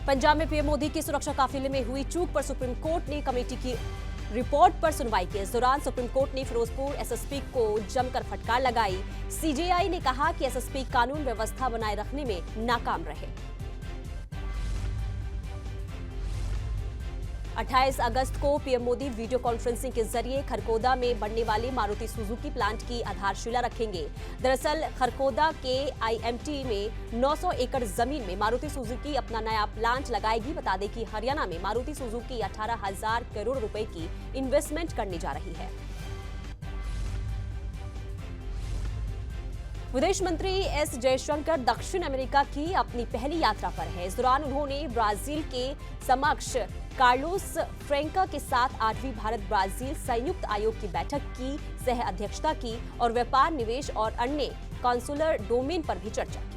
पंजाब में पीएम मोदी की सुरक्षा काफिले में हुई चूक पर सुप्रीम कोर्ट ने कमेटी की रिपोर्ट पर सुनवाई की। इस दौरान सुप्रीम कोर्ट ने फिरोजपुर एसएसपी को जमकर फटकार लगाई। सीजेआई ने कहा कि एसएसपी कानून व्यवस्था बनाए रखने में नाकाम रहे। 28 अगस्त को पीएम मोदी वीडियो कॉन्फ्रेंसिंग के जरिए खरकोदा में बनने वाले मारुति सुजुकी प्लांट की आधारशिला रखेंगे। दरअसल खरकोदा के आईएमटी में 900 एकड़ जमीन में मारुति सुजुकी अपना नया प्लांट लगाएगी। बता दें कि हरियाणा में मारुति सुजुकी 18,000 करोड़ रुपए की इन्वेस्टमेंट करने जा रही है। विदेश मंत्री एस जयशंकर दक्षिण अमेरिका की अपनी पहली यात्रा पर है। इस दौरान उन्होंने ब्राजील के समक्ष कार्लोस फ्रेंका के साथ 8वीं भारत ब्राजील संयुक्त आयोग की बैठक की सह अध्यक्षता की और व्यापार, निवेश और अन्य कॉन्सुलर डोमेन पर भी चर्चा की।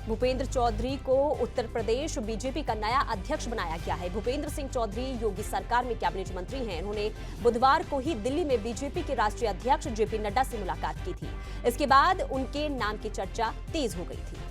भूपेंद्र चौधरी को उत्तर प्रदेश बीजेपी का नया अध्यक्ष बनाया गया है। भूपेंद्र सिंह चौधरी योगी सरकार में कैबिनेट मंत्री हैं। उन्होंने बुधवार को ही दिल्ली में बीजेपी के राष्ट्रीय अध्यक्ष जेपी नड्डा से मुलाकात की थी। इसके बाद उनके नाम की चर्चा तेज हो गई थी।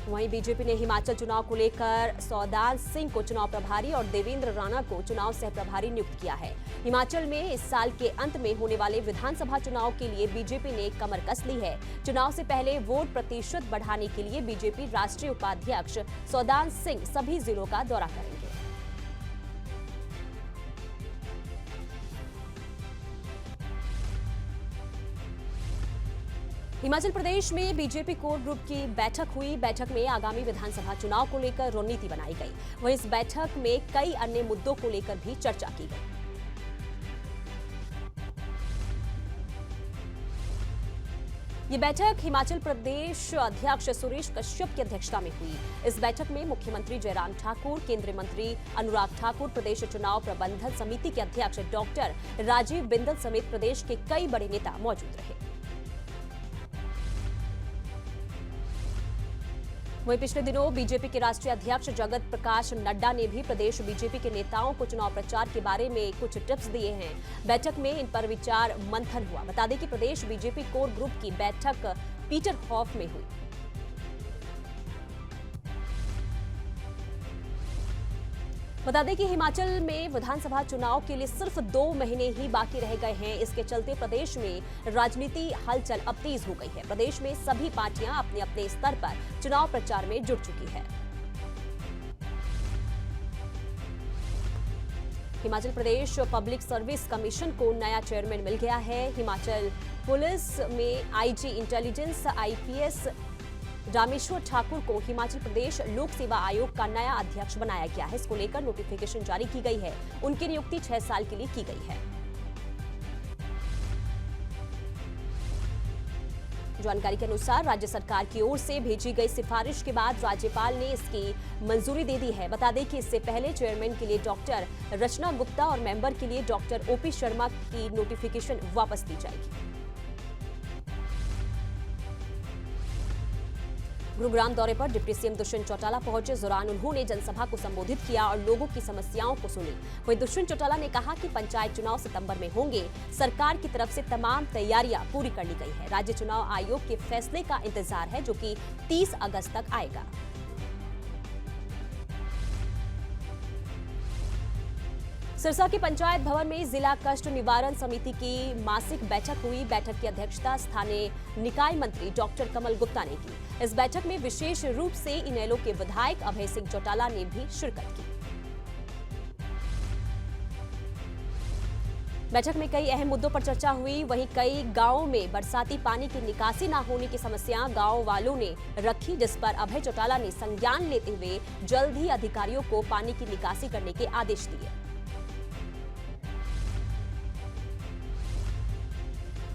वहीं बीजेपी ने हिमाचल चुनाव को लेकर सौदान सिंह को चुनाव प्रभारी और देवेंद्र राणा को चुनाव सह प्रभारी नियुक्त किया है। हिमाचल में इस साल के अंत में होने वाले विधानसभा चुनाव के लिए बीजेपी ने कमर कस ली है। चुनाव से पहले वोट प्रतिशत बढ़ाने के लिए बीजेपी राष्ट्रीय उपाध्यक्ष सौदान सिंह सभी जिलों का दौरा करेंगे। हिमाचल प्रदेश में बीजेपी कोर ग्रुप की बैठक हुई। बैठक में आगामी विधानसभा चुनाव को लेकर रणनीति बनाई गई। वहीं इस बैठक में कई अन्य मुद्दों को लेकर भी चर्चा की गई। ये बैठक हिमाचल प्रदेश अध्यक्ष सुरेश कश्यप की अध्यक्षता में हुई। इस बैठक में मुख्यमंत्री जयराम ठाकुर, केंद्रीय मंत्री अनुराग ठाकुर, प्रदेश चुनाव प्रबंधन समिति के अध्यक्ष डॉक्टर राजीव बिंदल समेत प्रदेश के कई बड़े नेता मौजूद रहे। वहीं पिछले दिनों बीजेपी के राष्ट्रीय अध्यक्ष जगत प्रकाश नड्डा ने भी प्रदेश बीजेपी के नेताओं को चुनाव प्रचार के बारे में कुछ टिप्स दिए हैं। बैठक में इन पर विचार मंथन हुआ। बता दें कि प्रदेश बीजेपी कोर ग्रुप की बैठक पीटर हॉफ में हुई। बता दें कि हिमाचल में विधानसभा चुनाव के लिए सिर्फ 2 महीने ही बाकी रह गए हैं। इसके चलते प्रदेश में राजनीति हलचल अब तेज हो गई है। प्रदेश में सभी पार्टियां अपने अपने स्तर पर चुनाव प्रचार में जुट चुकी है। Himachal Pradesh public service commission को नया चेयरमैन मिल गया है। हिमाचल पुलिस में IG intelligence IPS Rameshwar Thakur को हिमाचल प्रदेश लोक सेवा आयोग का नया अध्यक्ष बनाया गया है। इसको लेकर नोटिफिकेशन जारी की गई है। उनकी नियुक्ति 6 साल के लिए की गई है। जानकारी के अनुसार राज्य सरकार की ओर से भेजी गई सिफारिश के बाद राज्यपाल ने इसकी मंजूरी दे दी है। बता दें कि इससे पहले चेयरमैन के लिए डॉक्टर रचना गुप्ता और मेंबर के लिए डॉक्टर ओपी शर्मा की नोटिफिकेशन वापस ली जाएगी। गुरुग्राम दौरे पर डिप्टी सीएम दुष्यंत चौटाला पहुंचे। इस दौरान उन्होंने जनसभा को संबोधित किया और लोगों की समस्याओं को सुनी। वहीं दुष्यंत चौटाला ने कहा कि पंचायत चुनाव सितंबर में होंगे। सरकार की तरफ से तमाम तैयारियां पूरी कर ली गई है। राज्य चुनाव आयोग के फैसले का इंतजार है, जो कि 30 अगस्त तक आएगा। सिरसा के पंचायत भवन में जिला कष्ट निवारण समिति की मासिक बैठक हुई। बैठक की अध्यक्षता स्थानीय निकाय मंत्री डॉक्टर कमल गुप्ता ने की। इस बैठक में विशेष रूप से इनेलो के विधायक अभय सिंह चौटाला ने भी शिरकत की। बैठक में कई अहम मुद्दों पर चर्चा हुई। वहीं कई गांवों में बरसाती पानी की निकासी न होने की समस्या गांव वालों ने रखी, जिस पर अभय चौटाला ने संज्ञान लेते हुए जल्द ही अधिकारियों को पानी की निकासी करने के आदेश दिए।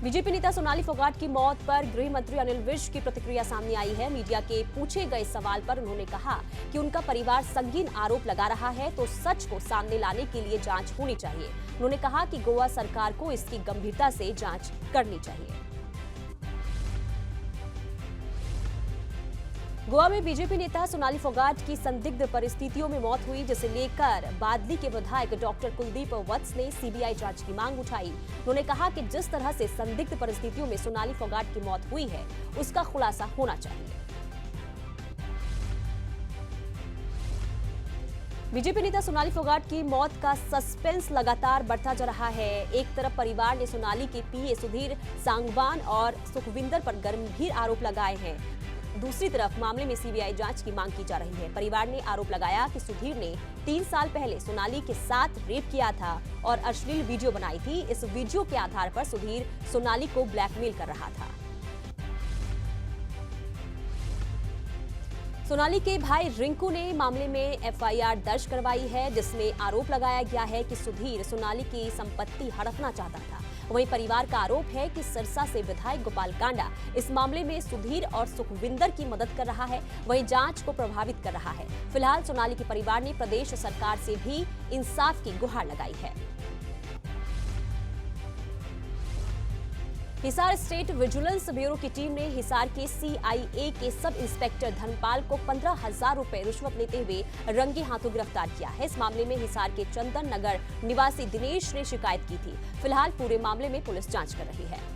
बीजेपी नेता सोनाली फोगाट की मौत पर गृह मंत्री अनिल विज की प्रतिक्रिया सामने आई है। मीडिया के पूछे गए सवाल पर उन्होंने कहा कि उनका परिवार संगीन आरोप लगा रहा है, तो सच को सामने लाने के लिए जांच होनी चाहिए। उन्होंने कहा कि गोवा सरकार को इसकी गंभीरता से जांच करनी चाहिए। गोवा में बीजेपी नेता सोनाली फोगाट की संदिग्ध परिस्थितियों में मौत हुई, जिसे लेकर बादली के विधायक डॉक्टर कुलदीप वत्स ने सीबीआई जांच की मांग उठाई। उन्होंने कहा कि जिस तरह से संदिग्ध परिस्थितियों में सोनाली फोगाट की मौत हुई है, उसका खुलासा होना चाहिए। बीजेपी नेता सोनाली फोगाट की मौत का सस्पेंस लगातार बढ़ता जा रहा है। एक तरफ परिवार ने सोनाली के पीए सुधीर सांगवान और सुखविंदर पर गंभीर आरोप लगाए हैं, दूसरी तरफ मामले में सीबीआई जांच की मांग की जा रही है। परिवार ने आरोप लगाया कि सुधीर ने 3 साल पहले सोनाली के साथ रेप किया था और अश्लील वीडियो बनाई थी। इस वीडियो के आधार पर सुधीर सोनाली को ब्लैकमेल कर रहा था। सोनाली के भाई रिंकू ने मामले में एफआईआर दर्ज करवाई है, जिसमें आरोप लगाया गया है कि सुधीर सोनाली की संपत्ति हड़पना चाहता था। वहीं परिवार का आरोप है कि सिरसा से विधायक गोपाल कांडा इस मामले में सुधीर और सुखविंदर की मदद कर रहा है, वहीं जांच को प्रभावित कर रहा है। फिलहाल सोनाली के परिवार ने प्रदेश सरकार से भी इंसाफ की गुहार लगाई है। हिसार स्टेट विजिलेंस ब्यूरो की टीम ने हिसार के सीआईए के सब इंस्पेक्टर धर्मपाल को 15,000 रुपए रिश्वत लेते हुए रंगे हाथों गिरफ्तार किया है। इस मामले में हिसार के चंदन नगर निवासी दिनेश ने शिकायत की थी। फिलहाल पूरे मामले में पुलिस जांच कर रही है।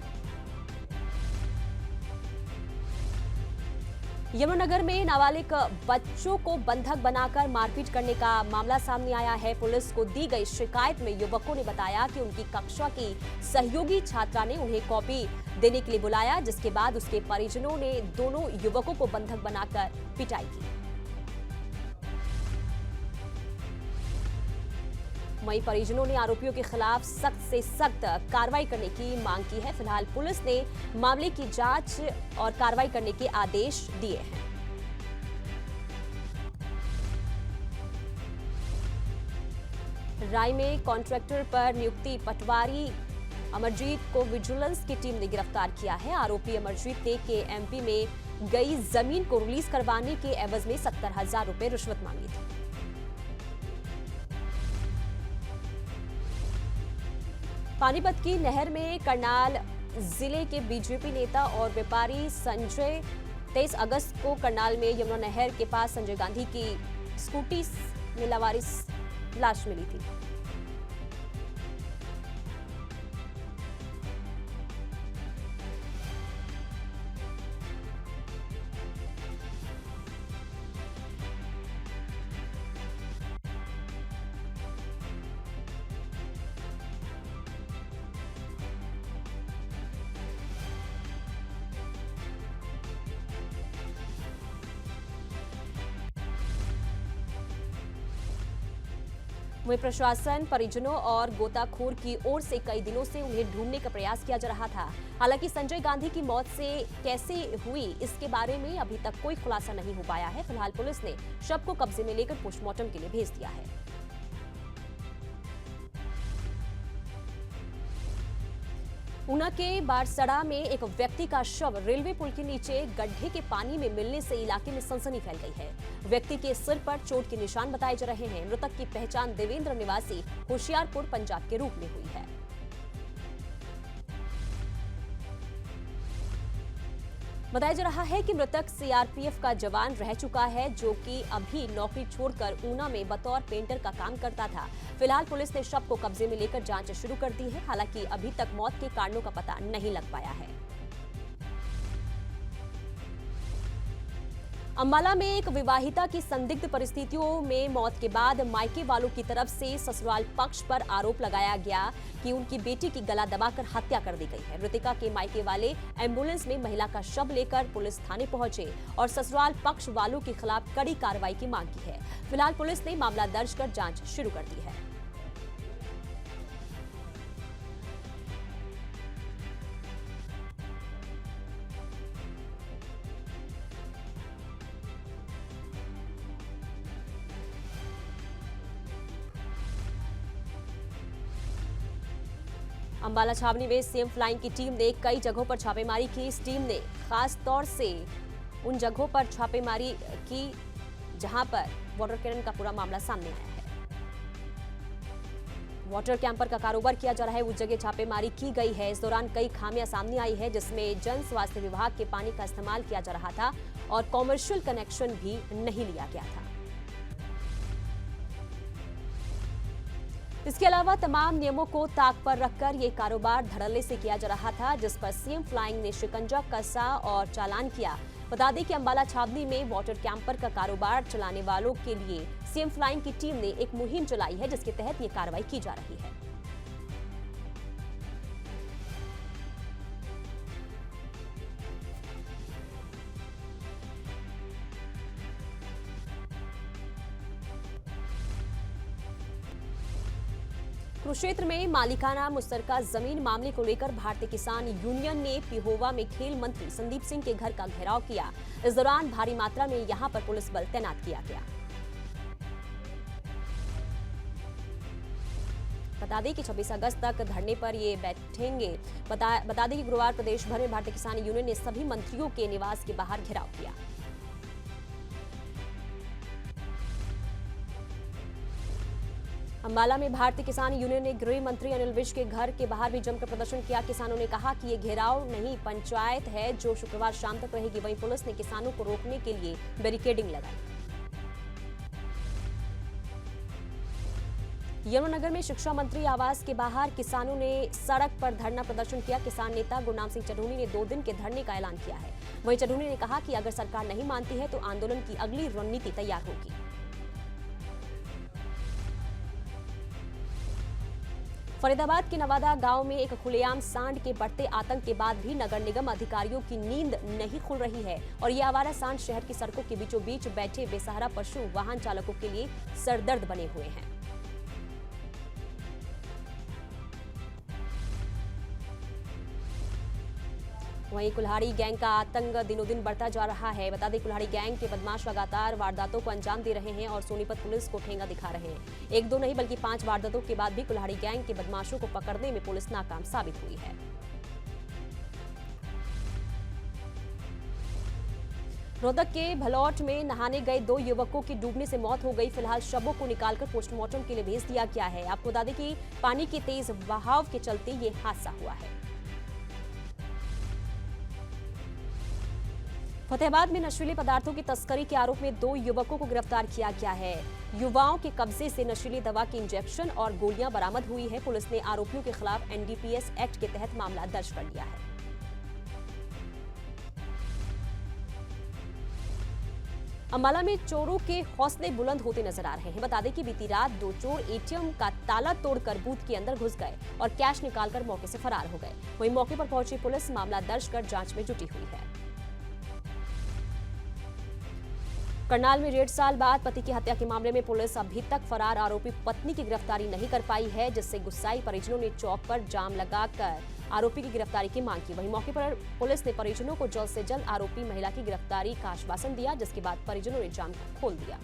यमुनानगर में नाबालिग बच्चों को बंधक बनाकर मारपीट करने का मामला सामने आया है। पुलिस को दी गई शिकायत में युवकों ने बताया कि उनकी कक्षा की सहयोगी छात्रा ने उन्हें कॉपी देने के लिए बुलाया, जिसके बाद उसके परिजनों ने दोनों युवकों को बंधक बनाकर पिटाई की। वहीं परिजनों ने आरोपियों के खिलाफ सख्त से सख्त कार्रवाई करने की मांग की है। फिलहाल पुलिस ने मामले की जांच और कार्रवाई करने के आदेश दिए हैं। राय में कॉन्ट्रैक्टर पर नियुक्ति पटवारी अमरजीत को विजिलेंस की टीम ने गिरफ्तार किया है। आरोपी अमरजीत ने केएमपी में गई जमीन को रिलीज करवाने के एवज में 70,000 रुपए रिश्वत मांगी थी। पानीपत की नहर में करनाल जिले के बीजेपी नेता और व्यापारी संजय 23 अगस्त को करनाल में यमुना नहर के पास संजय गांधी की स्कूटी में लावारिस लाश मिली थी। वहीं प्रशासन, परिजनों और गोताखोर की ओर से कई दिनों से उन्हें ढूंढने का प्रयास किया जा रहा था। हालांकि संजय गांधी की मौत से कैसे हुई, इसके बारे में अभी तक कोई खुलासा नहीं हो पाया है। फिलहाल पुलिस ने शव को कब्जे में लेकर पोस्टमार्टम के लिए भेज दिया है। ऊना के बारसड़ा में एक व्यक्ति का शव रेलवे पुल के नीचे गड्ढे के पानी में मिलने से इलाके में सनसनी फैल गई है। व्यक्ति के सिर पर चोट के निशान बताए जा रहे हैं। मृतक की पहचान देवेंद्र निवासी होशियारपुर पंजाब के रूप में हुई है। बताया जा रहा है कि मृतक सीआरपीएफ का जवान रह चुका है, जो कि अभी नौकरी छोड़कर ऊना में बतौर पेंटर का काम करता था। फिलहाल पुलिस ने शव को कब्जे में लेकर जांच शुरू कर दी है। हालांकि अभी तक मौत के कारणों का पता नहीं लग पाया है। अंबाला में एक विवाहिता की संदिग्ध परिस्थितियों में मौत के बाद मायके वालों की तरफ से ससुराल पक्ष पर आरोप लगाया गया कि उनकी बेटी की गला दबाकर हत्या कर दी गई है। मृतका के मायके वाले एम्बुलेंस में महिला का शव लेकर पुलिस थाने पहुंचे और ससुराल पक्ष वालों के खिलाफ कड़ी कार्रवाई की मांग की है। फिलहाल पुलिस ने मामला दर्ज कर जांच शुरू कर दी है। अंबाला छावनी में सीएम फ्लाइंग की टीम ने कई जगहों पर छापेमारी की। इस टीम ने खास तौर से उन जगहों पर छापेमारी की जहां पर वाटर कैनन का पूरा मामला सामने आया है। वाटर कैंपर का कारोबार किया जा रहा है, उस जगह छापेमारी की गई है। इस दौरान कई खामियां सामने आई है, जिसमें जन स्वास्थ्य विभाग के पानी का इस्तेमाल किया जा रहा था और कॉमर्शियल कनेक्शन भी नहीं लिया गया था। इसके अलावा तमाम नियमों को ताक पर रखकर ये कारोबार धड़ल्ले से किया जा रहा था, जिस पर सीएम फ्लाइंग ने शिकंजा कसा और चालान किया। बता दें कि अंबाला छावनी में वाटर कैंपर का कारोबार चलाने वालों के लिए सीएम फ्लाइंग की टीम ने एक मुहिम चलाई है, जिसके तहत ये कार्रवाई की जा रही है। कुरुक्षेत्र में मालिकाना मुश्तरका जमीन मामले को लेकर भारतीय किसान यूनियन ने पिहोवा में खेल मंत्री संदीप सिंह के घर का घेराव किया। इस दौरान भारी मात्रा में यहां पर पुलिस बल तैनात किया गया। बता दें कि 26 अगस्त तक धरने पर ये बैठेंगे। बता दें कि गुरुवार प्रदेश भर में भारतीय किसान यूनियन ने सभी मंत्रियों के निवास के बाहर घेराव किया। अंबाला में भारतीय किसान यूनियन ने गृह मंत्री अनिल विज के घर के बाहर भी जमकर प्रदर्शन किया। किसानों ने कहा कि ये घेराव नहीं, पंचायत है जो शुक्रवार शाम तक रहेगी। वहीं पुलिस ने किसानों को रोकने के लिए बैरिकेडिंग लगाई। यमुनानगर में शिक्षा मंत्री आवास के बाहर किसानों ने सड़क पर धरना प्रदर्शन किया। किसान नेता गुरनाम सिंह चढ़ूनी ने 2 दिन के धरने का ऐलान किया है। वहीं चढ़ूनी ने कहा कि अगर सरकार नहीं मानती है तो आंदोलन की अगली रणनीति तैयार होगी। फरीदाबाद के नवादा गांव में एक खुलेआम सांड के बढ़ते आतंक के बाद भी नगर निगम अधिकारियों की नींद नहीं खुल रही है और ये आवारा सांड शहर की सड़कों के बीचों बीच बैठे बेसहारा पशु वाहन चालकों के लिए सरदर्द बने हुए हैं। वहीं कुल्हाड़ी गैंग का आतंक दिनों दिन बढ़ता जा रहा है। बता दें कुल्हाड़ी गैंग के बदमाश लगातार वारदातों को अंजाम दे रहे हैं और सोनीपत पुलिस को ठेंगा दिखा रहे हैं। 1-2 नहीं बल्कि 5 वारदातों के बाद भी कुल्हाड़ी गैंग के बदमाशों को पकड़ने में पुलिस नाकाम साबित हुई है। रोहतक के भलौट में नहाने गए 2 युवकों की डूबने से मौत हो गई। फिलहाल शवों को निकालकर पोस्टमार्टम के लिए भेज दिया गया है। आपको बता दें कि पानी के तेज बहाव के चलते ये हादसा हुआ है। फतेहाबाद में नशीले पदार्थों की तस्करी के आरोप में 2 युवकों को गिरफ्तार किया गया है। युवाओं के कब्जे से नशीली दवा के इंजेक्शन और गोलियां बरामद हुई है। पुलिस ने आरोपियों के खिलाफ एनडीपीएस एक्ट के तहत मामला दर्ज कर लिया है। अंबाला में चोरों के हौसले बुलंद होते नजर आ रहे हैं। बता दें कि बीती रात 2 चोर एटीएम का ताला तोड़कर बूथ के अंदर घुस गए और कैश निकालकर मौके से फरार हो गए। वहीं मौके पर पहुंची पुलिस मामला दर्ज कर जांच में जुटी हुई है। करनाल में 1.5 साल बाद पति की हत्या के मामले में पुलिस अभी तक फरार आरोपी पत्नी की गिरफ्तारी नहीं कर पाई है, जिससे गुस्साई परिजनों ने चौक पर जाम लगाकर आरोपी की गिरफ्तारी की मांग की। वहीं मौके पर पुलिस ने परिजनों को जल्द से जल्द आरोपी महिला की गिरफ्तारी का आश्वासन दिया, जिसके बाद परिजनों ने जाम खोल दिया।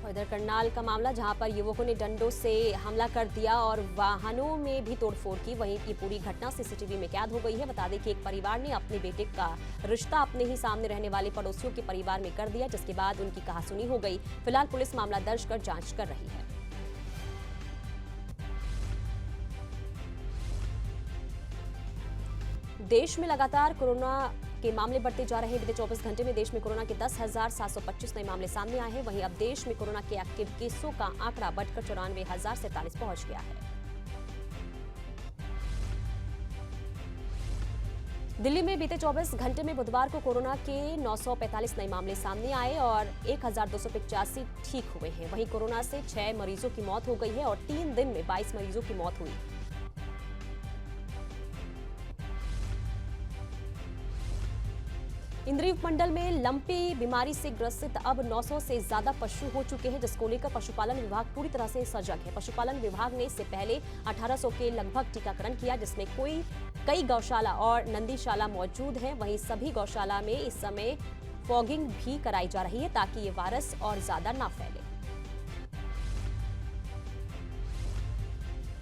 इधर करनाल का मामला, जहां पर युवकों ने डंडों से हमला कर दिया और वाहनों में भी तोड़फोड़ की। वहीं ये पूरी घटना सीसीटीवी में कैद हो गई है। बता दें कि एक परिवार ने अपने बेटे का रिश्ता अपने ही सामने रहने वाले पड़ोसियों के परिवार में कर दिया, जिसके बाद उनकी कहासुनी हो गई। फिलहाल पुलिस मामला दर्ज कर जांच कर रही है। देश में लगातार कोरोना के मामले बढ़ते जा रहे हैं। बीते 24 घंटे में देश में कोरोना के 10,725 नए मामले सामने आए हैं। वहीं अब देश में कोरोना के एक्टिव केसों का आंकड़ा बढ़कर 94,043 पहुंच गया है। दिल्ली में बीते 24 घंटे में बुधवार को कोरोना के 945 नए मामले सामने आए और 1,285 ठीक हुए हैं। वहीं कोरोना से 6 मरीजों की मौत हो गई है और 3 दिन में 22 मरीजों की मौत हुई। इंद्री उपमंडल में लंपी बीमारी से ग्रसित अब 900 से ज्यादा पशु हो चुके हैं, जिसको लेकर पशुपालन विभाग पूरी तरह से सजग है। पशुपालन विभाग ने इससे पहले 1800 के लगभग टीकाकरण किया, जिसमें कई गौशाला और नंदीशाला मौजूद हैं। वहीं सभी गौशाला में इस समय फॉगिंग भी कराई जा रही है ताकि ये वायरस और ज्यादा ना फैले।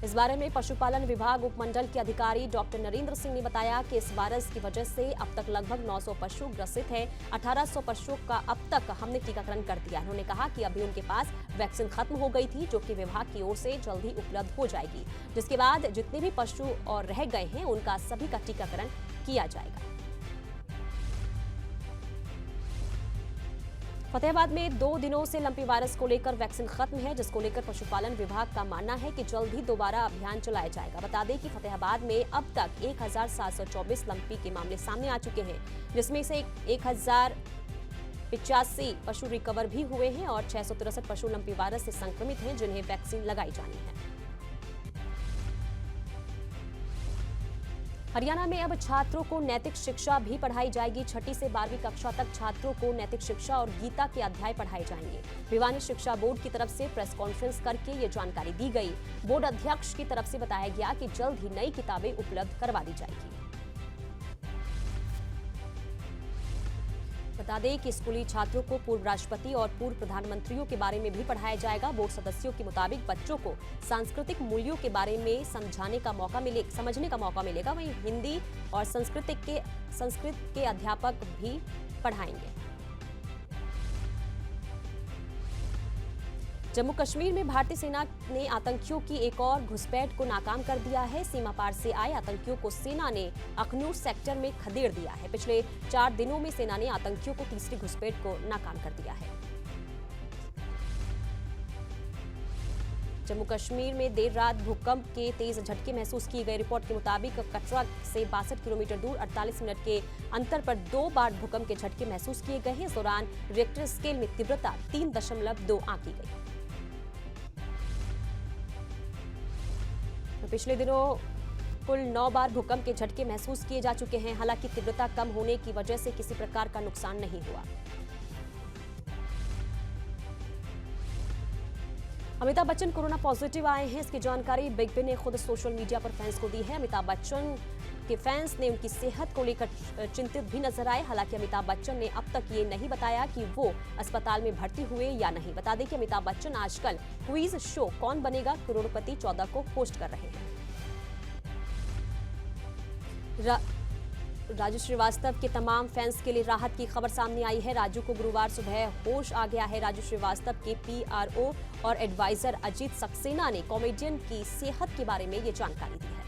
इस बारे में पशुपालन विभाग उपमंडल के अधिकारी डॉक्टर नरेंद्र सिंह ने बताया कि इस वायरस की वजह से अब तक लगभग 900 पशु ग्रसित हैं। 1800 पशुओं का अब तक हमने टीकाकरण कर दिया है। उन्होंने कहा कि अभी उनके पास वैक्सीन खत्म हो गई थी, जो कि विभाग की ओर से जल्द ही उपलब्ध हो जाएगी, जिसके बाद जितने भी पशु और रह गए हैं उनका सभी का टीकाकरण किया जाएगा। फतेहाबाद में 2 दिनों से लंपी वायरस को लेकर वैक्सीन खत्म है, जिसको लेकर पशुपालन विभाग का मानना है कि जल्द ही दोबारा अभियान चलाया जाएगा। बता दें कि फतेहाबाद में अब तक 1724 लंपी के मामले सामने आ चुके हैं, जिसमें से 1085 पशु रिकवर भी हुए हैं और 663 पशु लंपी वायरस से संक्रमित हैं, जिन्हें वैक्सीन लगाई जानी है। हरियाणा में अब छात्रों को नैतिक शिक्षा भी पढ़ाई जाएगी। 6ठी से 12वीं कक्षा तक छात्रों को नैतिक शिक्षा और गीता के अध्याय पढ़ाए जाएंगे। भिवानी शिक्षा बोर्ड की तरफ से प्रेस कॉन्फ्रेंस करके ये जानकारी दी गई। बोर्ड अध्यक्ष की तरफ से बताया गया कि जल्द ही नई किताबें उपलब्ध करवा दी जाएगी। बता दें कि स्कूली छात्रों को पूर्व राष्ट्रपति और पूर्व प्रधानमंत्रियों के बारे में भी पढ़ाया जाएगा। बोर्ड सदस्यों के मुताबिक बच्चों को सांस्कृतिक मूल्यों के बारे में समझने का मौका मिलेगा। वहीं हिंदी और संस्कृत के अध्यापक भी पढ़ाएंगे। जम्मू कश्मीर में भारतीय सेना ने आतंकियों की एक और घुसपैठ को नाकाम कर दिया है। सीमा पार से आए आतंकियों को सेना ने अखनूर सेक्टर में खदेड़ दिया है। पिछले 4 दिनों में सेना ने आतंकियों को तीसरी घुसपैठ को नाकाम कर दिया है। जम्मू कश्मीर में देर रात भूकंप के तेज झटके महसूस किए गए। रिपोर्ट के मुताबिक कटरा से 62 किलोमीटर दूर 48 मिनट के अंतर पर 2 बार भूकंप के झटके महसूस किए गए हैं। इस दौरान रिक्टर स्केल में तीव्रता 3.2 आंकी गई। पिछले दिनों कुल 9 बार भूकंप के झटके महसूस किए जा चुके हैं। हालांकि तीव्रता कम होने की वजह से किसी प्रकार का नुकसान नहीं हुआ। अमिताभ बच्चन कोरोना पॉजिटिव आए हैं। इसकी जानकारी बिग बी ने खुद सोशल मीडिया पर फैंस को दी है। अमिताभ बच्चन के फैंस ने उनकी सेहत को लेकर चिंतित भी नजर आए। हालांकि अमिताभ बच्चन ने अब तक ये नहीं बताया कि वो अस्पताल में भर्ती हुए या नहीं। बता दें कि अमिताभ बच्चन आजकल क्विज शो कौन बनेगा करोड़पति 14 को होस्ट कर रहे हैं। राजू श्रीवास्तव के तमाम फैंस के लिए राहत की खबर सामने आई है। राजू को गुरुवार सुबह होश आ गया है। राजू श्रीवास्तव के PRO और एडवाइजर अजीत सक्सेना ने कॉमेडियन की सेहत के बारे में ये जानकारी दी है।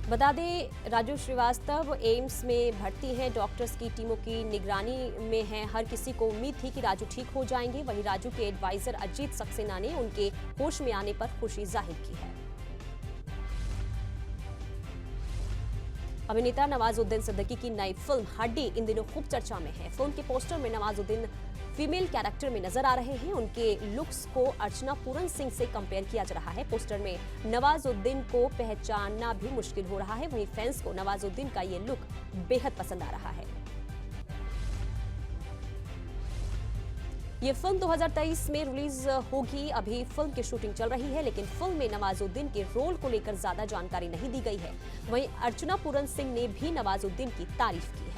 बता दें राजू श्रीवास्तव एम्स में भर्ती हैं। डॉक्टर्स की टीमों की निगरानी में हैं। हर किसी को उम्मीद थी कि राजू ठीक हो जाएंगे। वहीं राजू के एडवाइजर अजीत सक्सेना ने उनके होश में आने पर खुशी जाहिर की है। अभिनेता नवाजुद्दीन सिद्दीकी की नई फिल्म हड्डी इन दिनों खूब चर्चा में है। फिल्म के पोस्टर में नवाजुद्दीन फीमेल कैरेक्टर में नजर आ रहे हैं। उनके लुक्स को अर्चना पूरन सिंह से कंपेयर किया जा रहा है। पोस्टर में नवाजुद्दीन को पहचानना भी मुश्किल हो रहा है। वहीं फैंस को नवाजुद्दीन का ये लुक बेहद पसंद आ रहा है। ये फिल्म 2023 में रिलीज होगी। अभी फिल्म की शूटिंग चल रही है, लेकिन फिल्म में नवाजुद्दीन के रोल को लेकर ज्यादा जानकारी नहीं दी गई है। वहीं अर्चना पूरन सिंह ने भी नवाजुद्दीन की तारीफ की है।